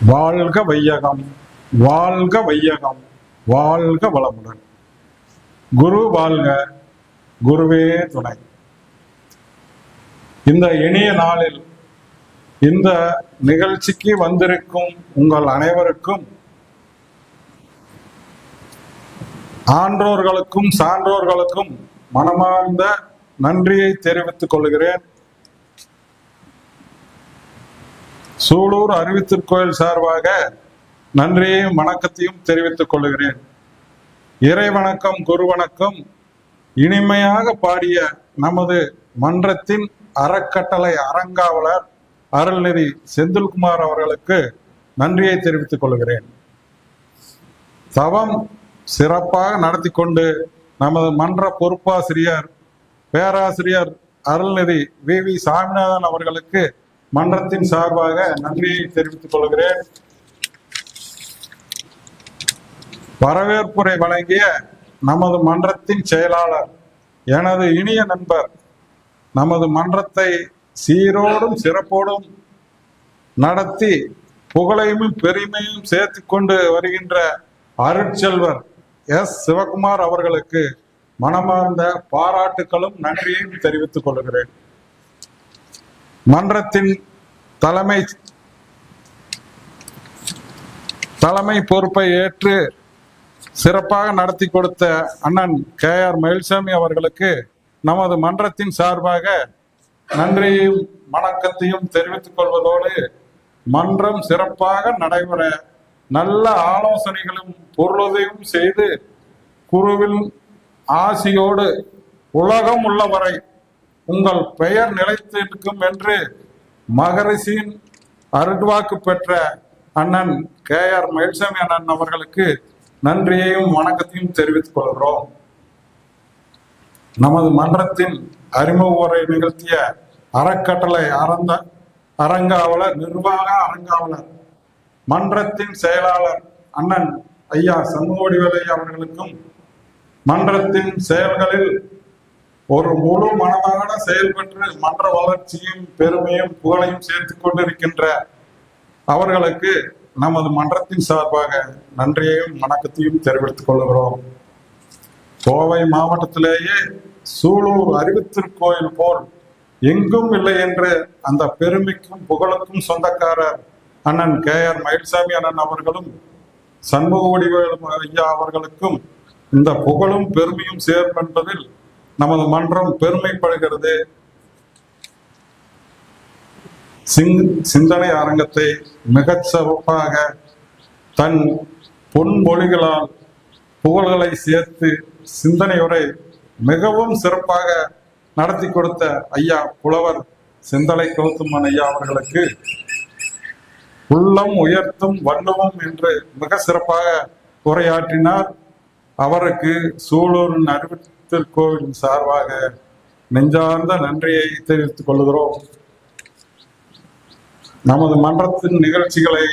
வாழ்க வையகம், வாழ்க வையகம், வாழ்க வளமுடன். குரு வாழ்க, குருவே துணை. இந்த இனிய நாளில் இந்த நிகழ்ச்சிக்கு வந்திருக்கும் உங்கள் அனைவருக்கும், ஆன்றோர்களுக்கும் சான்றோர்களுக்கும் மனமார்ந்த நன்றியை தெரிவித்துக் கொள்கிறேன். சூலூர் அறிவித்திருக்கோயில் சார்பாக நன்றியையும் வணக்கத்தையும் தெரிவித்துக் கொள்கிறேன். இறை வணக்கம், குரு வணக்கம். இனிமையாக பாடிய நமது மன்றத்தின் அறக்கட்டளை அறங்காவலர் அருள்நிதி செந்தில்குமார் அவர்களுக்கு நன்றியை தெரிவித்துக் கொள்கிறேன். தவம் சிறப்பாக நடத்தி கொண்டு நமது மன்ற பொறுப்பாசிரியர் பேராசிரியர் அருள்நிதி வி சாமிநாதன் அவர்களுக்கு மன்றத்தின் சார்பாக நன்றியை தெரிவித்துக் கொள்கிறேன். வரவேற்புரை வழங்கிய நமது மன்றத்தின் செயலாளர், எனது இனிய நண்பர், நமது மன்றத்தை சீரோடும் சிறப்போடும் நடத்தி புகழையும் பெருமையும் சேர்த்து கொண்டு வருகின்ற அருட்செல்வர் சிவகுமார் அவர்களுக்கு மனமார்ந்த பாராட்டுகளும் நன்றியையும் தெரிவித்துக் கொள்கிறேன். மன்றத்தின் தலைமை பொறுப்பை ஏற்று சிறப்பாக நடத்தி கொடுத்த அண்ணன் KR மயில்சாமி அவர்களுக்கு நமது மன்றத்தின் சார்பாக நன்றியையும் வணக்கத்தையும் தெரிவித்துக் கொள்வதோடு, மன்றம் சிறப்பாக நடைபெற நல்ல ஆலோசனைகளும் பொருளுதவியும் செய்து குருவின் ஆசியோடு உலகம் உள்ளவரை உங்கள் பெயர் நிலைத்திருக்கும் என்று மகரிஷியின் அருட்வாக்கு பெற்ற அண்ணன் KR மயில்சாமி அண்ணன் அவர்களுக்கு நன்றியையும் வணக்கத்தையும் தெரிவித்துக் கொள்கிறோம். நமது மன்றத்தின் அறிமுக உரை நிகழ்த்திய அறக்கட்டளை அறங்காவலர், நிர்வாக அறங்காவலர், மன்றத்தின் செயலாளர் அண்ணன் ஐயா சண்முகவடிவேலு அவர்களுக்கும், மன்றத்தின் செயல்களில் ஒரு முழு மனதாக செயல்பட்டு மன்ற வளர்ச்சியும் பெருமையும் புகழையும் சேர்த்துக் கொண்டிருக்கின்ற அவர்களுக்கு நமது மன்றத்தின் சார்பாக நன்றியையும் வணக்கத்தையும் தெரிவித்துக் கொள்கிறோம். கோவை மாவட்டத்திலேயே சூலூர் அறிவித்திருக்கோயில் போல் எங்கும் இல்லை என்று அந்த பெருமைக்கும் புகழுக்கும் சொந்தக்காரர் அண்ணன் KR மயில்சாமி அண்ணன் அவர்களும் சண்முகவடிவேலு ஐயா அவர்களுக்கும் இந்த புகழும் பெருமையும் சேரும் என்பதில் நமது மன்றம் பெருமைப்படுகிறது. சிந்தனை அரங்கத்தை மிகச் சிறப்பாக தன் பொன்மொழிகளால் புகழ்களை சேர்த்து சிந்தனையுரை மிகவும் சிறப்பாக நடத்தி கொடுத்த ஐயா புலவர் செந்தலை கௌதமன் ஐயா அவர்களுக்கு உள்ளம் உயர்த்தும் வள்ளுவம் என்று மிக சிறப்பாக உரையாற்றினார். அவருக்கு சூலூரின் அறிவித்திருக்கோவிலின் சார்பாக நெஞ்சார்ந்த நன்றியை தெரிவித்துக் கொள்கிறோம். நமது மன்றத்தின் நிகழ்ச்சிகளை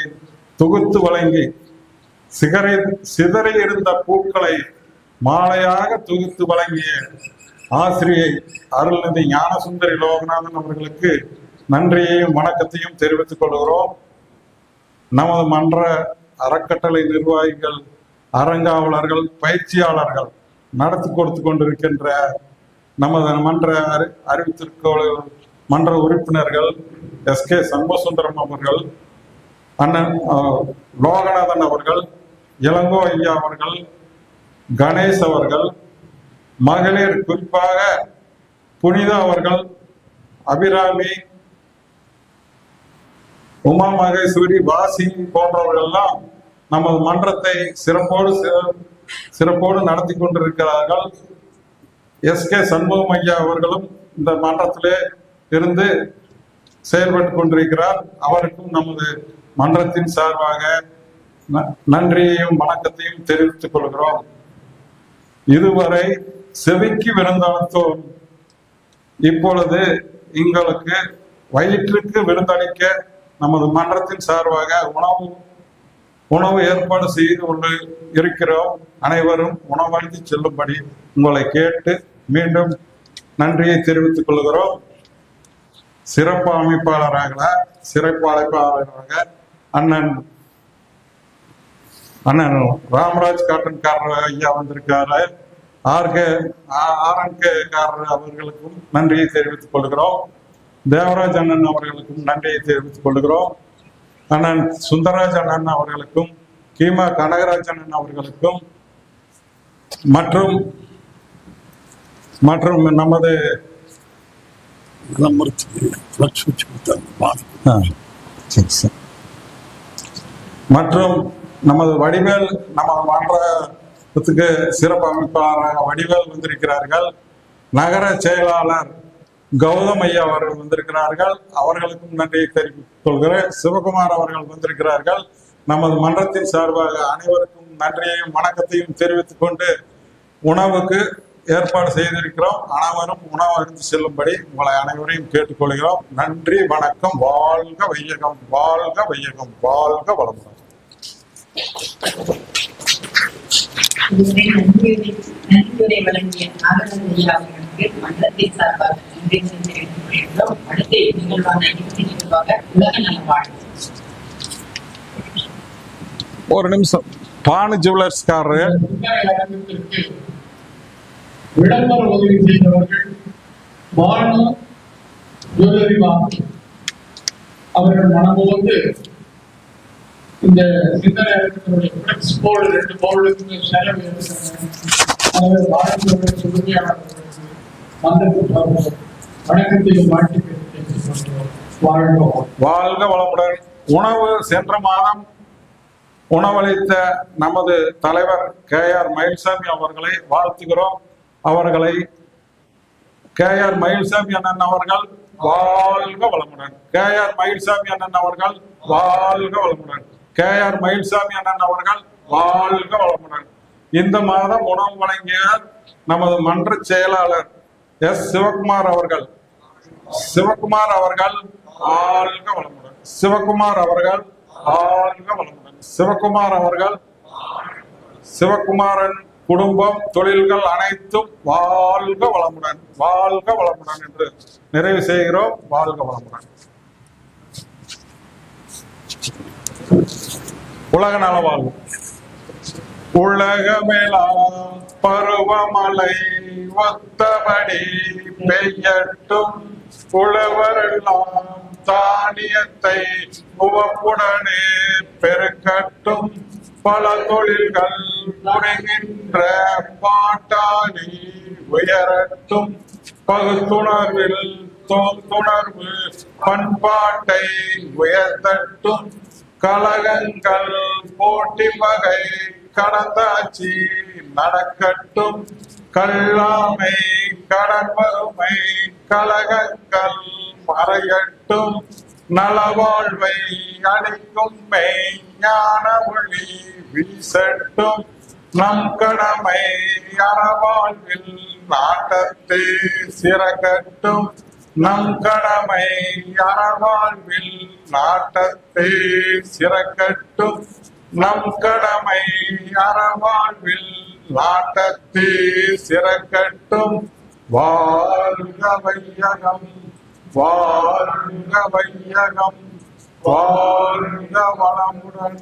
தொகுத்து வழங்கி சிதறி இருந்த பூக்களை மாலையாக தொகுத்து வழங்கிய ஆசிரியை அருள்நிதி ஞானசுந்தரி லோகநாதன் அவர்களுக்கு நன்றியையும் வணக்கத்தையும் தெரிவித்துக் கொள்கிறோம். நமது மன்ற அறக்கட்டளை நிர்வாகிகள், அறங்காவலர்கள், பயிற்சியாளர்கள் நடத்தி கொடுத்து கொண்டிருக்கின்ற நமது மன்ற அறிவித்திருக்கோள் மன்ற உறுப்பினர்கள் SK சண்முகசுந்தரம் அவர்கள், அண்ணன் லோகநாதன் அவர்கள், இளங்கோ ஐயா அவர்கள், கணேஷ் அவர்கள், மகளிர் குறிப்பாக புனிதா அவர்கள், அபிராமி, உமா மகேஸ்வரி, வாசி போன்றவர்கள் எல்லாம் நமது மன்றத்தை சிறப்போடு நடத்தி கொண்டிருக்கிறார்கள். SK சண்முகம் ஐயா அவர்களும் இந்த மன்றத்திலே இருந்து செயல்பட்டு கொண்டிருக்கிறார். அவருக்கும் நமது மன்றத்தின் சார்பாக நன்றியையும் வணக்கத்தையும் தெரிவித்துக் கொள்கிறோம். இதுவரை செவிக்கு விருந்தளித்தோம். இப்பொழுது எங்களுக்கு வயிற்றுக்கு விருந்தளிக்க நமது மன்றத்தின் சார்பாக உணவு ஏற்பாடு செய்து கொண்டு இருக்கிறோம். அனைவரும் உணவளித்து செல்லும்படி உங்களை கேட்டு மீண்டும் நன்றியை தெரிவித்துக் கொள்கிறோம். சிறப்பு அமைப்பாளராக அண்ணன் அண்ணன் ராமராஜ் காட்டன்காரர் ஐயா வந்திருக்காரு. ஆர்என்கே காரர் அவர்களுக்கும் நன்றியை தெரிவித்துக் கொள்கிறோம். தேவராஜ் அண்ணன் அவர்களுக்கும் நன்றியை தெரிவித்துக் கொள்கிறோம். அண்ணன் சுந்தரராஜ் அண்ணன் அவர்களுக்கும் கீமா கனகராஜ் அண்ணன் அவர்களுக்கும் மற்றும் நமது மற்றும் நமது வடிவேல், நமது மன்றத்துக்கு சிறப்பு அமைப்பாளராக வடிவேல் வந்திருக்கிறார்கள். நகர செயலாளர் கௌதம் ஐயா அவர்கள் வந்திருக்கிறார்கள். அவர்களுக்கும் நன்றியை தெரிவித்துக் கொள்கிறேன். சிவகுமார் அவர்கள் வந்திருக்கிறார்கள். நமது மன்றத்தின் சார்பாக அனைவருக்கும் நன்றியையும் வணக்கத்தையும் தெரிவித்துக் கொண்டு உணவுக்கு ஏற்பாடு செய்திருக்கிறோம். அனைவரும் உணவு அருந்து செல்லும்படி உங்களை அனைவரையும் கேட்டுக்கொள்கிறோம். நன்றி, வணக்கம். வாழ்க வையகம், வாழ்க வையகம், வாழ்க வளமுடன். நன்றியுரை வழங்கிய அவர்களுக்கு மன்றத்தின் சார்பாக நன்றி தெரிவித்துக் கொள்கிறோம். அடுத்த நிகழ்வான நிகழ்வாக உலக நல வாழ்த்து. ஒரு நிமிஷம். பானு ஜுவல்லர்ஸ்காரரு விளம்பர உதவி செய்தவர்கள் பானு ஜுவல்லரி அவர்கள் மனமுவந்து இந்த சிந்தனையாளர்களுடைய ஃபிளெக்ஸ் போர்டு 2 போர்டுக்கு செலவு வணக்கத்தையும் வாழ்க வளமுடன். உணவு சென்ற மாதம் உணவளித்த நமது தலைவர் KR மயில்சாமி அவர்களை வாழ்த்துகிறோம். அவர்களை KR மயில்சாமி அண்ணன் அவர்கள் வாழ்க வளமுடன். KR மயில்சாமி அண்ணன் அவர்கள் வாழ்க வளமுடன். KR மயில்சாமி அண்ணன் அவர்கள் வாழ்க வளமுடன். இந்த மாதம் உணவு வழங்கிய நமது மன்ற செயலாளர் சிவகுமார் அவர்கள் வாழ்க வளமுடன். சிவகுமார் அவர்கள் வாழ்க வளமுடன். சிவகுமாரன் குடும்பம், தொழில்கள் அனைத்தும் வாழ்க வளமுடன், வாழ்க வளமுடன் என்று நிறைவு செய்கிறோம். வாழ்க வளமுடன். உலக நல வாழ்வு. உலகமெல்லாம் பருவமழை ஒத்தபடி பெய்யட்டும், உழவரெல்லாம் தானியத்தை உவப்புடனே பெருக்கட்டும், பல தொழில்கள் புரிகின்ற பாட்டாளி உயரட்டும், பகுத்துணர்வில் தோத்துணர்வு பண்பாட்டை உயர்த்தட்டும், கலகங்கள் போட்டி வகை கடந்தாட்சி நடக்கட்டும், கல்லாமை கடன் வறுமை கலகங்கள் மறையட்டும், நலவாழ்வை அளிக்கும் மெய்ஞான ஒளி வீசட்டும், நம் கடமை அறவாழ்வில் நாட்டத்தை சிறக்கட்டும், நம் கடமை அறவாழ்வில் நாட்டத்தை சிறக்கட்டும், நம் கடமை அறவாழ்வில் நாட்டத்தை சிறக்கட்டும். வாழ்க வையகம், வாழ்க வையகம், வாழ்க வளமுடன்.